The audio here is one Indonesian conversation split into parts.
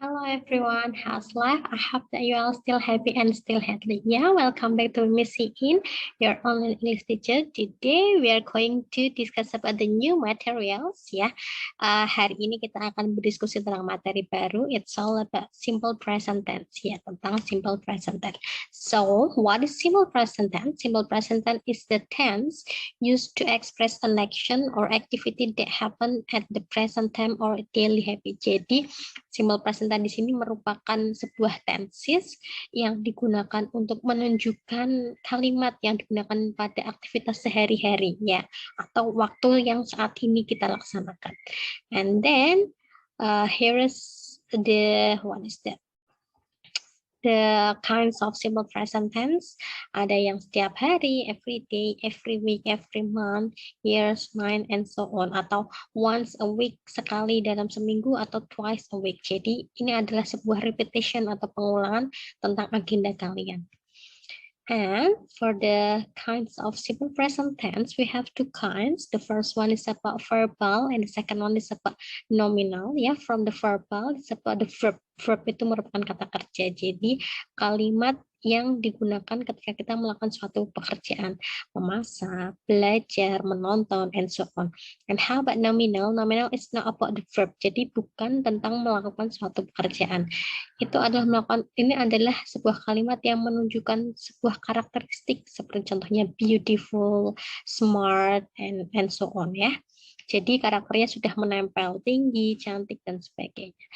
Hello everyone, how's life? I hope that you are still happy and still healthy. Yeah, welcome back to Miss In, your online English teacher. Today we are going to discuss about the new materials. Ya, hari ini kita akan berdiskusi tentang materi baru. It's all about simple present tense. Ya, tentang simple present tense. So, what is simple present tense? Simple present tense is the tense used to express an action or activity that happen at the present time or daily habit. Jadi simple present tense di sini merupakan sebuah tenses yang digunakan untuk menunjukkan kalimat yang digunakan pada aktivitas sehari-hari ya, atau waktu yang saat ini kita laksanakan. And then here is the the kinds of simple present tense. Ada yang setiap hari, every day, every week, every month, years, month, and so on. Atau once a week, sekali dalam seminggu, atau twice a week. Jadi ini adalah sebuah repetition atau pengulangan tentang agenda kalian. And for the kinds of simple present tense, we have two kinds. The first one is about verbal and the second one is about nominal. Ya, from the verbal, it's about the verb. Verb itu merupakan kata kerja. Jadi kalimat yang digunakan ketika kita melakukan suatu pekerjaan, memasak, belajar, menonton, and so on. And how about nominal? Nominal is not about the verb. Jadi bukan tentang melakukan suatu pekerjaan. Itu adalah melakukan, ini adalah sebuah kalimat yang menunjukkan sebuah karakteristik seperti contohnya beautiful, smart, and so on ya. Jadi karakternya sudah menempel, tinggi, cantik, dan sebagainya.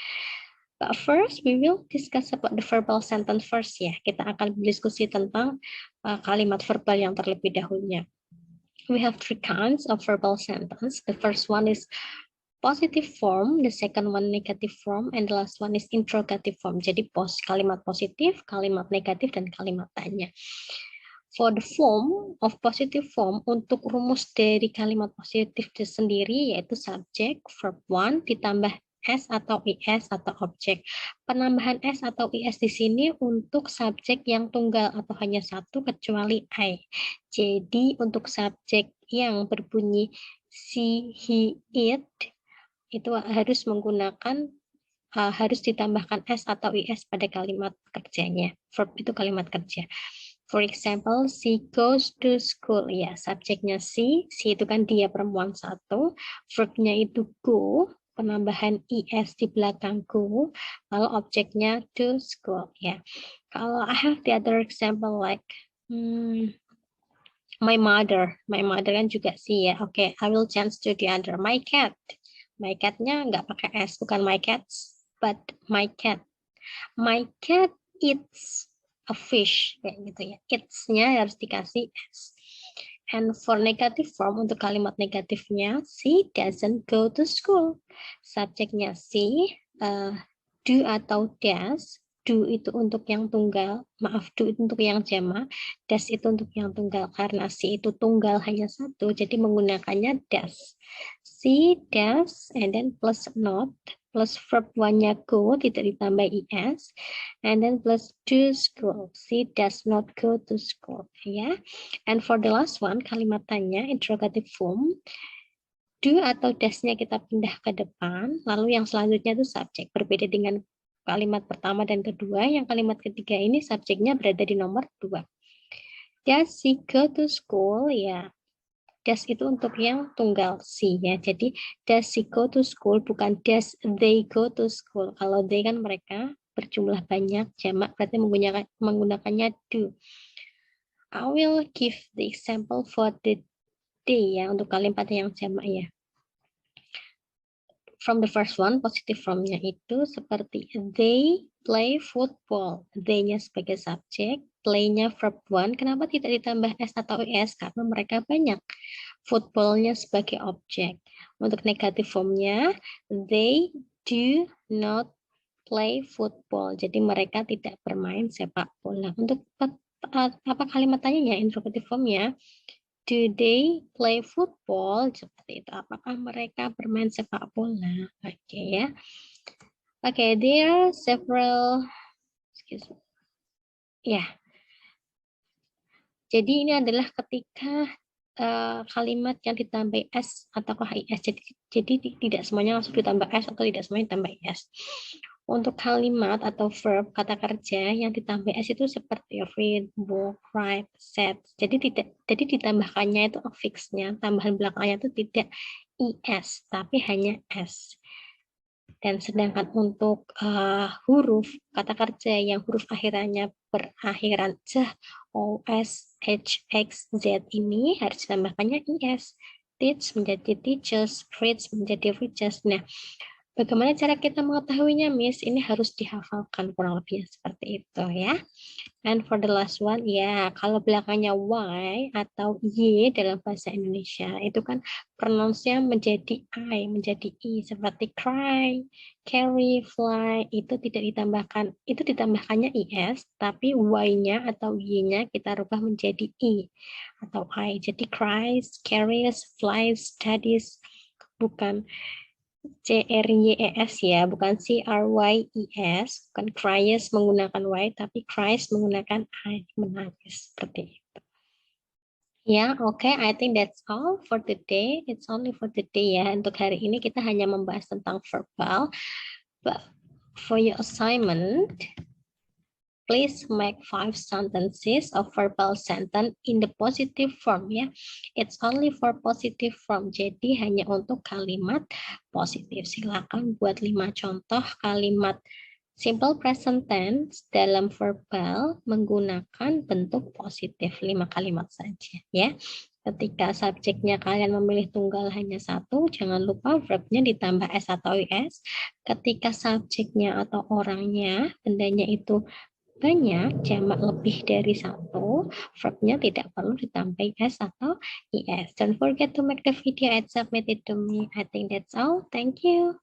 But first, we will discuss about the verbal sentence first ya. Kita akan berdiskusi tentang kalimat verbal yang terlebih dahulunya. We have three kinds of verbal sentence. The first one is positive form, the second one negative form, and the last one is interrogative form. Jadi kalimat positif, kalimat negatif, dan kalimat tanya. For the form of positive form, untuk rumus dari kalimat positif itu sendiri yaitu subject, verb one, ditambah S atau IS atau objek. Penambahan S atau IS di sini untuk subjek yang tunggal atau hanya satu kecuali I. Jadi untuk subjek yang berbunyi she, he, it, itu harus menggunakan harus ditambahkan S atau IS pada kalimat kerjanya. Verb itu kalimat kerja. For example, she goes to school. Ya, subjeknya she itu kan dia perempuan satu. Verbnya itu go, penambahan IS di belakang go, lalu objeknya to school. Ya, kalau I have the other example like my mother kan juga she ya. Oke, I will change to the other. My cat. My cat-nya nggak pakai S, bukan my cats, but my cat. My cat eats a fish, kayak gitu ya. It's-nya harus dikasih S. And for negative form, untuk kalimat negatifnya, she doesn't go to school. Subjeknya she, do atau does. Do itu untuk yang tunggal, maaf, do itu untuk yang jamak, does itu untuk yang tunggal. Karena she itu tunggal hanya satu, jadi menggunakannya does. She does, and then plus not, plus verb one-nya go, tidak ditambah IS, and then plus to school. She does not go to school. Ya. And for the last one, kalimat tanya, interrogative form, do atau does-nya kita pindah ke depan, lalu yang selanjutnya itu subjek. Berbeda dengan kalimat pertama dan kedua, yang kalimat ketiga ini subjeknya berada di nomor 2. Does she go to school? Ya. Does itu untuk yang tunggal she ya. Jadi does she go to school, bukan does they go to school. Kalau they kan mereka berjumlah banyak, jamak berarti menggunakannya do. I will give the example for the day ya, untuk kalimat yang jamak ya. From the first one, positive formnya itu seperti they play football. They-nya sebagai subjek, play-nya verb one. Kenapa tidak ditambah S atau IS? Karena mereka banyak. Football-nya sebagai objek. Untuk negative formnya, they do not play football. Jadi mereka tidak bermain sepak bola. Untuk apa kalimat tanyanya, interrogative formnya, do they play football? Seperti itu. Apakah mereka bermain sepak bola? Oke ya. Oke, there are several. Ya. Jadi ini adalah ketika kalimat yang ditambah S atau IS. Jadi tidak semuanya langsung ditambah S atau tidak semuanya ditambah IS. Untuk kalimat atau verb kata kerja yang ditambah s itu seperti read, book, write, set. Jadi ditambahkannya itu affixnya, tambahan belakangnya itu tidak is tapi hanya s. Dan sedangkan untuk huruf kata kerja yang huruf akhirannya berakhiran z, o, s, h, x, z ini harus ditambahkannya is. Teach menjadi teachers, reach menjadi reaches. Nah, bagaimana cara kita mengetahuinya, Miss? Ini harus dihafalkan kurang lebih seperti itu ya. And for the last one, ya, kalau belakangnya Y atau Y dalam bahasa Indonesia, itu kan pronounce-nya menjadi I, menjadi I, seperti cry, carry, fly, itu tidak ditambahkan, itu ditambahkannya IS, tapi Y-nya atau Y-nya kita rubah menjadi I atau I. Jadi cries, carries, flies, studies, bukan CRYES ya, bukan CRYES, bukan cries menggunakan Y, tapi cries menggunakan I, menangis, seperti itu. Ya, oke, I think that's all for today. It's only for today ya. Untuk hari ini kita hanya membahas tentang verbal. But for your assignment, please make 5 sentences of verbal sentence in the positive form ya. It's only for positive form. Jadi hanya untuk kalimat positif. Silakan buat 5 contoh kalimat simple present tense dalam verbal menggunakan bentuk positif. 5 kalimat saja ya. Ketika subjeknya kalian memilih tunggal hanya satu, jangan lupa verbnya ditambah s atau is. Ketika subjeknya atau orangnya, bendanya itu banyak, jamak lebih dari satu, verbnya tidak perlu ditambah s atau is. Don't forget to make the video and submit it to me. I think that's all. Thank you.